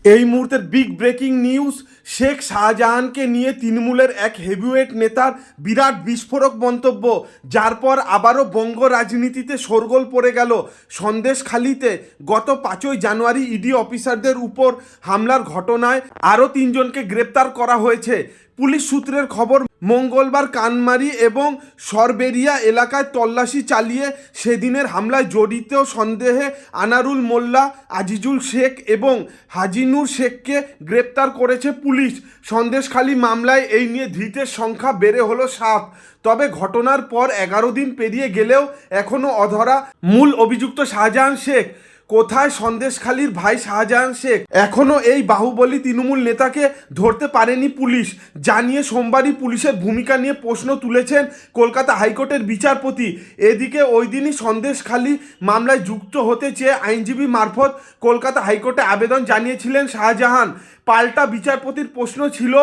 এই মুহূর্তের big breaking news, Sheikh শাহজাহানকে নিয়ে তৃণমূলের এক হেভিওয়েট নেতার বিরাট বিস্ফোরক মন্তব্য, যার পর আবারও বঙ্গ রাজনীতিতে শোরগোল পড়ে গেল। সন্দেশখালিতে গত 5ই জানুয়ারি ইডি অফিসারদের উপর হামলার ঘটনায় আরও 3জনকে গ্রেপ্তার করা হয়েছে। পুলিশ সূত্রের খবর, মঙ্গলবার কানমারি এবং সরবেরিয়া এলাকায় তল্লাশি চালিয়ে সেদিনের হামলায় জড়িত সন্দেহে আনারুল মোল্লা, আজিজুল শেখ এবং হাজিনুর শেখকে গ্রেপ্তার করেছে পুলিশ। সন্দেশখালী মামলায় এই নিয়ে ধৃতের সংখ্যা বেড়ে হলো 7। তবে ঘটনার পর 11 দিন পেরিয়ে গেলেও এখনও অধরা মূল অভিযুক্ত শাহজাহান শেখ। কোথায় সন্দেশখালীর ভাই শাহজাহান শেখ? এখনও এই বাহুবলী তৃণমূল নেতাকে ধরতে পারেনি পুলিশ, জানিয়ে সোমবারই পুলিশের ভূমিকা নিয়ে প্রশ্ন তুলেছেন কলকাতা হাইকোর্টের বিচারপতি। এদিকে ওই দিনই সন্দেশখালী মামলায় যুক্ত হতে চেয়ে আইনজীবী মারফত কলকাতা হাইকোর্টে আবেদন জানিয়েছিলেন শাহজাহান। পাল্টা বিচারপতির প্রশ্ন ছিল,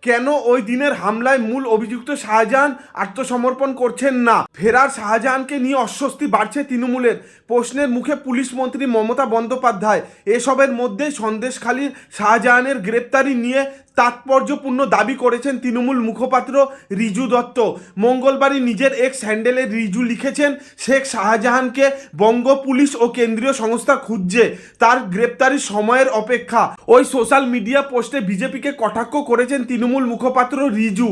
কেন ওই দিনের হামলায় মূল অভিযুক্ত শাহজাহান আত্মসমর্পণ করছেন না? ফেরার শাহজাহানকে নিয়ে অস্বস্তি বাড়ছে তৃণমূলের। প্রশ্নের মুখে পুলিশ মন্ত্রী মমতা বন্দ্যোপাধ্যায়। এসবের মধ্যেই সন্দেশখালীর শাহজাহানের গ্রেপ্তারি নিয়ে তাৎপর্যপূর্ণ দাবি করেছেন তৃণমূল মুখপাত্র রিজু দত্ত। মঙ্গলবারই নিজের এক্স হ্যান্ডেলে রিজু লিখেছেন, শেখ শাহজাহানকে বঙ্গ পুলিশ ও কেন্দ্রীয় সংস্থা খুঁজছে, তার গ্রেপ্তারির সময়ের অপেক্ষা। ওই সোশ্যাল মিডিয়া পোস্টে বিজেপিকে কটাক্ষ করেছেন তৃণমূল মুখপাত্র রিজু।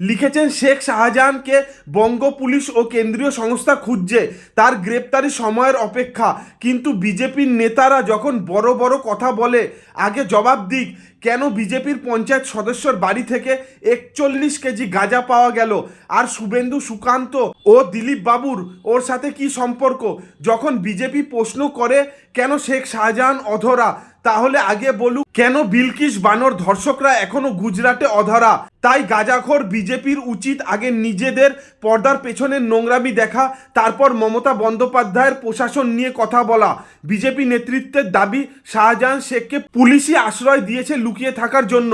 লিখেছেন, শেখ শাহজাহানকে বঙ্গ পুলিশ ও কেন্দ্রীয় সংস্থা খুঁজছে, তার গ্রেপ্তারির সময়ের অপেক্ষা। কিন্তু বিজেপির নেতারা যখন বড় বড় কথা বলে, আগে জবাব দিক, কেন বিজেপির পঞ্চায়েত সদস্যর বাড়ি থেকে 41 কেজি গাঁজা পাওয়া গেল? আর শুভেন্দু, সুকান্ত ও দিলীপ বাবুর ওর সাথে কি সম্পর্ক? যখন বিজেপি প্রশ্ন করে কেন শেখ শাহজাহান অধরা, তাহলে আগে বলুক কেন বিলকিস বানোর ধর্ষকরা এখনো গুজরাটে অধরা? তাই গাঁজাখোর বিজেপির উচিত আগে নিজেদের পর্দার পেছনের নোংরামি দেখা, তারপর মমতা বন্দ্যোপাধ্যায়ের প্রশাসন নিয়ে কথা বলা। বিজেপি নেতৃত্বের দাবি, শাহজাহান শেখকে পুলিশি আশ্রয় দিয়েছে লুকিয়ে থাকার জন্য।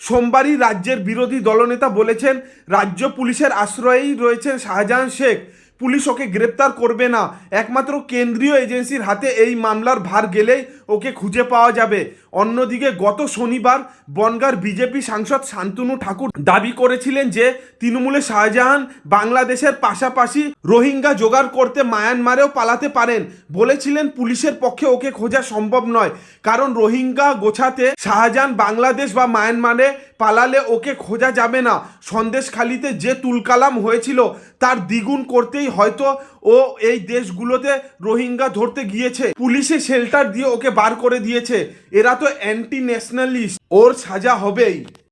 সোমবারই রাজ্যের বিরোধী দলনেতা বলেছেন, রাজ্য পুলিশের আশ্রয়েই রয়েছেন শাহজাহান শেখ, পুলিশ ওকে গ্রেপ্তার করবে না। একমাত্র কেন্দ্রীয় এজেন্সির হাতে এই মামলার ভার গেলেই ওকে খুঁজে পাওয়া যাবে। অন্যদিকে গত শনিবার বনগাঁর বিজেপি সাংসদ শান্তনু ঠাকুর দাবি করেছিলেন যে তৃণমূলে শাহজাহান বাংলাদেশের পাশাপাশি রোহিঙ্গা জোগাড় করতে মায়ানমারেও পালাতে পারেন। বলেছিলেন, পুলিশের পক্ষে ওকে খোঁজা সম্ভব নয়, কারণ রোহিঙ্গা গোছাতে শাহজাহান বাংলাদেশ বা মায়ানমারে পালালে ওকে খোঁজা যাবে না। সন্দেশখালিতে যে তুলকালাম হয়েছিল তার দ্বিগুণ করতেই হয়তো ও এই দেশগুলোতে রোহিঙ্গা ধরতে গিয়েছে। পুলিশে শেল্টার দিয়ে ওকে বার করে দিয়েছে। এরা তো অ্যান্টি ন্যাশনালিস্ট, ওর সাজা হবেই।